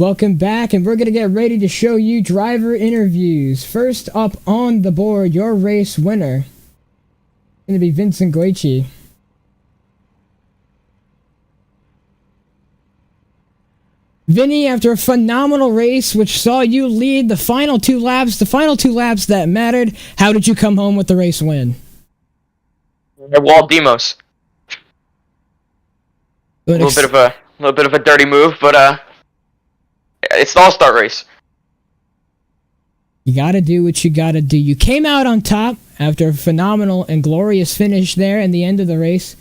Welcome back, and we're going to get ready to show you driver interviews. First up on the board, your race winner. It's going to be Vincent Goichi. Vinny, after a phenomenal race which saw you lead the final two laps that mattered, how did you come home with the race win? I walled Demos. A little bit of a dirty move, but it's the all-star race. You gotta do what you gotta do. You came out on top after a phenomenal and glorious finish there in the end of the race.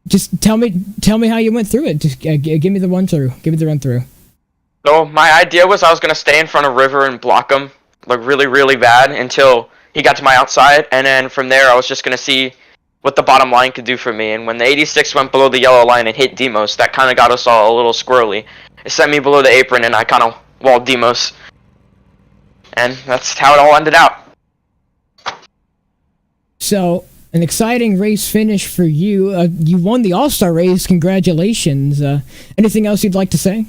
Just tell me how you went through it. Just give me the run through. So my idea was I was gonna stay in front of River and block him like really, really bad until he got to my outside, and then from there I was just gonna see what the bottom line could do for me. And when the 86 went below the yellow line and hit Demos, that kind of got us all a little squirrely. It sent me below the apron, and I kind of walled Demos, and that's how it all ended out. So, an exciting race finish for you. You won the All-Star race. Congratulations. Anything else you'd like to say?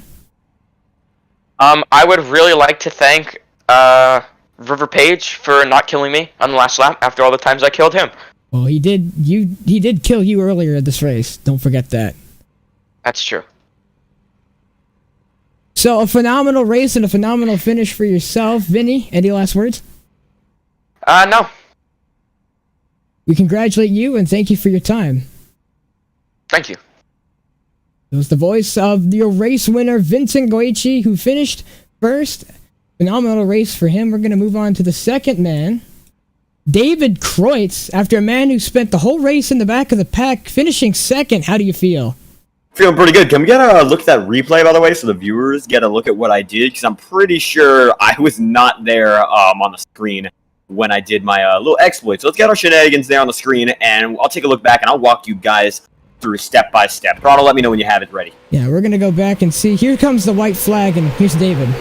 I would really like to thank River Page for not killing me on the last lap after all the times I killed him. Well, he did kill you earlier in this race. Don't forget that. That's true. So, a phenomenal race and a phenomenal finish for yourself. Vinny, any last words? No. We congratulate you and thank you for your time. Thank you. It was the voice of your race winner, Vincent Goichi, who finished first. Phenomenal race for him. We're going to move on to the second man, David Kreutz. After a man who spent the whole race in the back of the pack, finishing second, how do you feel? Feeling pretty good. Can we get a look at that replay, by the way, so the viewers get a look at what I did? Because I'm pretty sure I was not there on the screen when I did my little exploit. So let's get our shenanigans there on the screen, and I'll take a look back, and I'll walk you guys through step by step. Throttle, let me know when you have it ready. Yeah, we're going to go back and see. Here comes the white flag, and here's David.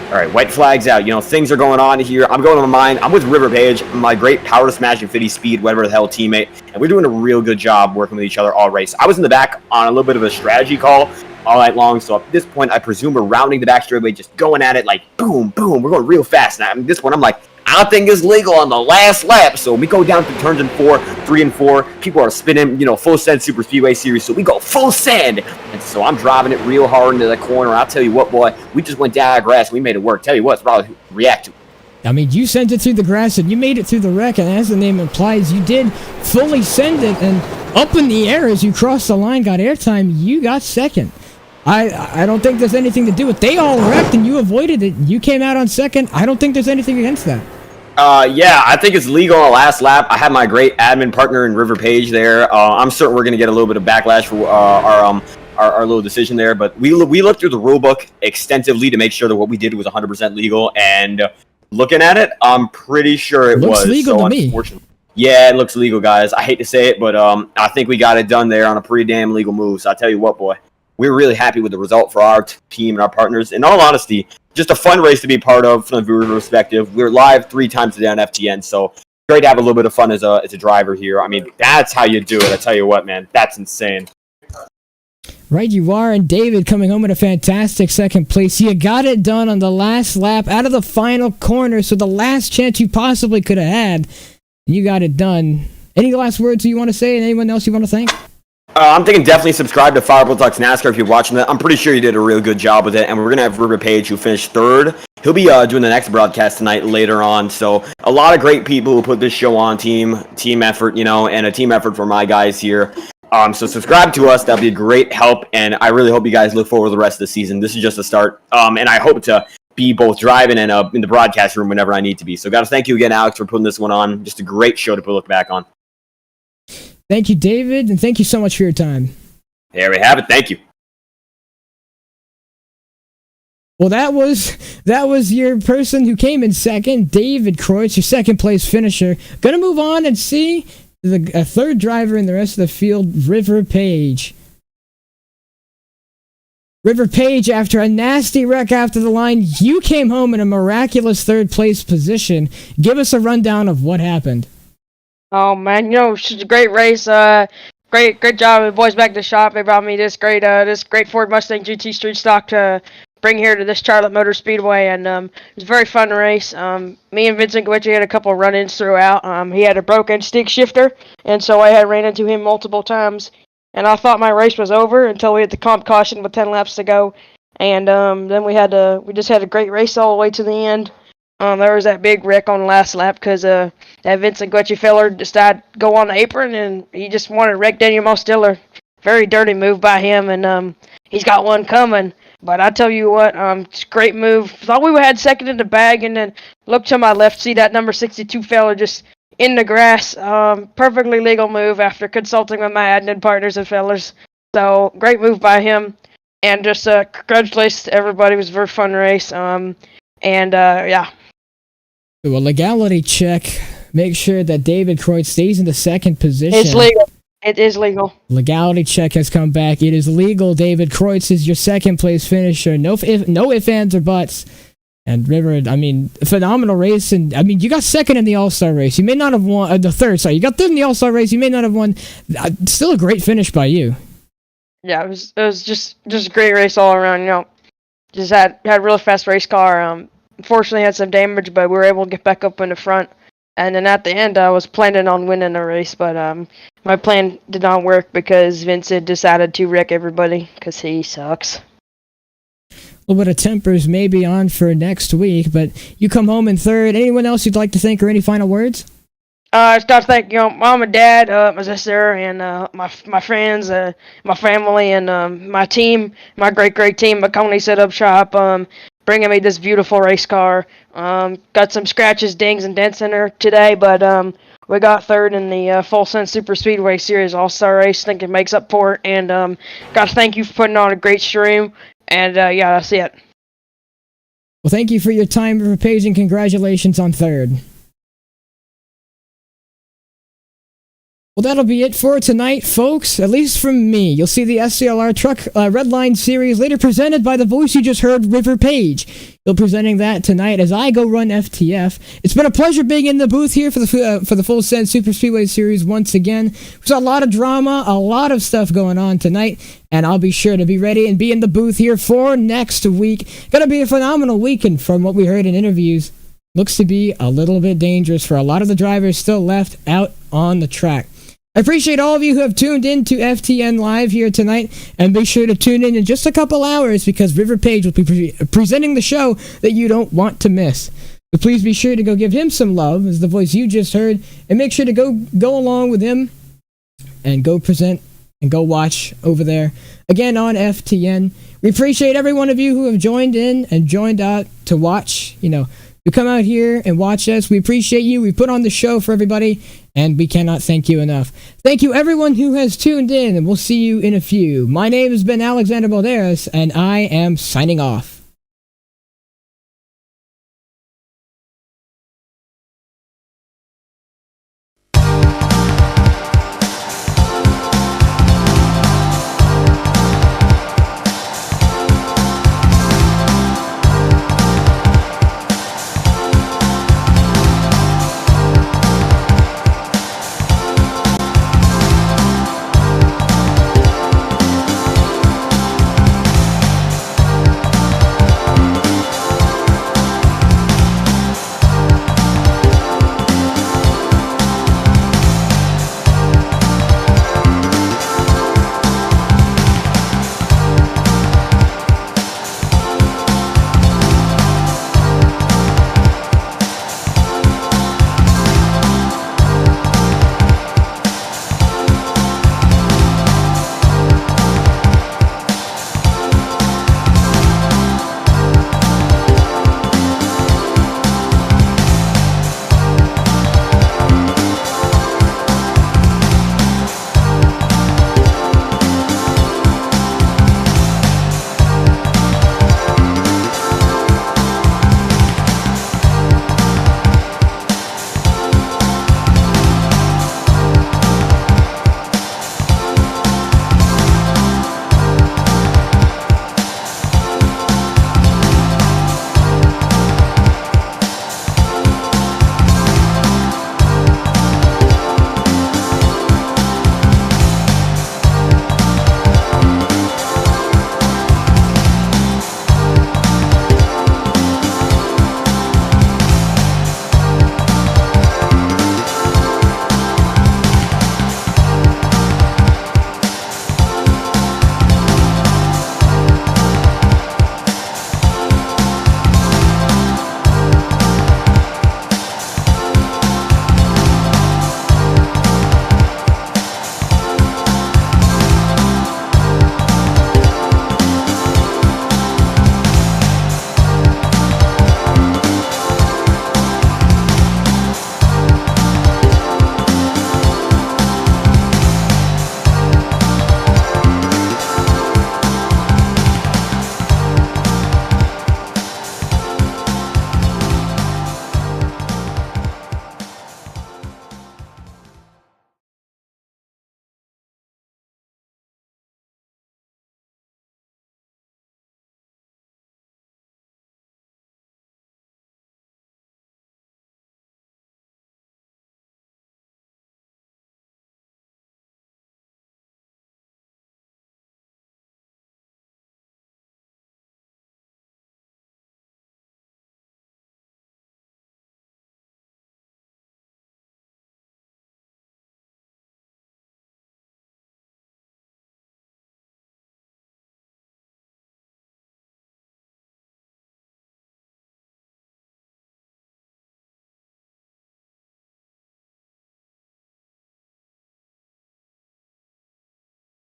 All right, white flag's out. You know, things are going on here. I'm going on mine. I'm with River Page, my great Power to Smash Infinity Speed, whatever the hell teammate, and we're doing a real good job working with each other all race. I was in the back on a little bit of a strategy call all night long, so at this point, I presume we're rounding the back straightaway, just going at it like boom, boom. We're going real fast. Now, this one, I'm like, I don't think it's legal on the last lap, so we go down to turns in 4, 3 and 4. People are spinning, you know, full send SuperSpeedway series, so we go full send. And so I'm driving it real hard into the corner. I'll tell you what, boy, we just went down the grass and we made it work. Tell you what, it's probably react to. I mean, you sent it through the grass and you made it through the wreck, and as the name implies, you did fully send it, and up in the air as you crossed the line, got airtime, you got second. I don't think there's anything to do with it. They all wrecked and you avoided it. You came out on second. I don't think there's anything against that. Yeah, I think it's legal on the last lap. I had my great admin partner in River Page there. I'm certain we're going to get a little bit of backlash for our little decision there, but we looked through the rule book extensively to make sure that what we did was 100% legal, and looking at it, I'm pretty sure it was legal to me. Yeah, it looks legal, guys. I hate to say it, but I think we got it done there on a pretty damn legal move. So I tell you what, boy, we're really happy with the result for our team and our partners. In all honesty, just a fun race to be part of from the viewer perspective. We're live 3 times a day on FTN, so great to have a little bit of fun as a driver here. I mean, that's how you do it. I tell you what, man, that's insane. Right, you are, and David coming home in a fantastic second place. You got it done on the last lap out of the final corner, so the last chance you possibly could have had, you got it done. Any last words you want to say, and anyone else you want to thank? I'm thinking definitely subscribe to Fireball Talks NASCAR if you're watching that. I'm pretty sure you did a real good job with it, and we're going to have River Page, who finished 3rd. He'll be doing the next broadcast tonight later on, so a lot of great people who put this show on, team effort, you know, and a team effort for my guys here. So subscribe to us. That'll be a great help, and I really hope you guys look forward to the rest of the season. This is just a start, and I hope to be both driving and in the broadcast room whenever I need to be. So got to thank you again, Alex, for putting this one on. Just a great show to look back on. Thank you, David, and thank you so much for your time. There we have it. Thank you. Well, that was your person who came in second, David Kreutz, your second place finisher. Gonna move on and see a third driver in the rest of the field, River Page. River Page, after a nasty wreck after the line, you came home in a miraculous third place position. Give us a rundown of what happened. Oh man, you know, it's a great race. Great job with the boys back at the shop. They brought me this great Ford Mustang GT Street Stock to bring here to this Charlotte Motor Speedway, and it was a very fun race. Me and Vincent Guicci had a couple of run-ins throughout. He had a broken stick shifter, and so I had ran into him multiple times. And I thought my race was over until we hit the comp caution with 10 laps to go. And then we just had a great race all the way to the end. There was that big wreck on the last lap because that Vincent Guicci feller decided to go on the apron, and he just wanted to wreck Daniel Mostiller. Very dirty move by him, and he's got one coming. But I tell you what, it's a great move. Thought we had second in the bag, and then looked to my left, see that number 62 fella just in the grass. Perfectly legal move after consulting with my admin partners and fellers. So, great move by him. And just congratulations to everybody. It was a very fun race. Yeah. So a legality check. Make sure that David Kreutz stays in the second position. It's legal. It is legal. Legality check has come back. It is legal. David Kreutz is your second place finisher. No ifs, ands, or buts. And River, I mean, phenomenal race. And I mean, you got second in the All-Star race. You may not have won the third. Sorry, you got third in the All-Star race. You may not have won. Still a great finish by you. Yeah, it was just a great race all around. You know, just had a really fast race car. Unfortunately, had some damage, but we were able to get back up in the front. And then at the end, I was planning on winning the race, but my plan did not work because Vincent decided to wreck everybody because he sucks. A little bit of tempers may be on for next week, but you come home in third. Anyone else you'd like to thank or any final words? I just got to thank mom and dad, my sister, and my friends, my family, and my team, my great team, McConey Setup Shop, bringing me this beautiful race car. Got some scratches, dings, and dents in her today, but we got third in the Full Send Super Speedway Series All-Star Race. Think it makes up for it, and got to thank you for putting on a great stream, and yeah, that's it. Well, thank you for your time, River Page, and congratulations on third. Well, that'll be it for tonight, folks, at least from me. You'll see the SCLR Truck Redline Series later presented by the voice you just heard, River Page. He'll be presenting that tonight as I go run FTF. It's been a pleasure being in the booth here for the Full Send Super Speedway Series once again. We saw a lot of drama, a lot of stuff going on tonight, and I'll be sure to be ready and be in the booth here for next week. Gonna be a phenomenal weekend from what we heard in interviews. Looks to be a little bit dangerous for a lot of the drivers still left out on the track. I appreciate all of you who have tuned in to FTN Live here tonight, and be sure to tune in just a couple hours because River Page will be presenting the show that you don't want to miss. So please be sure to go give him some love as the voice you just heard, and make sure to go along with him and go present and go watch over there again on FTN. We appreciate every one of you who have joined in and joined out to watch. You come out here and watch us. We appreciate you. We put on the show for everybody, and we cannot thank you enough. Thank you, everyone who has tuned in, and we'll see you in a few. My name has been Alexander Balderas, and I am signing off.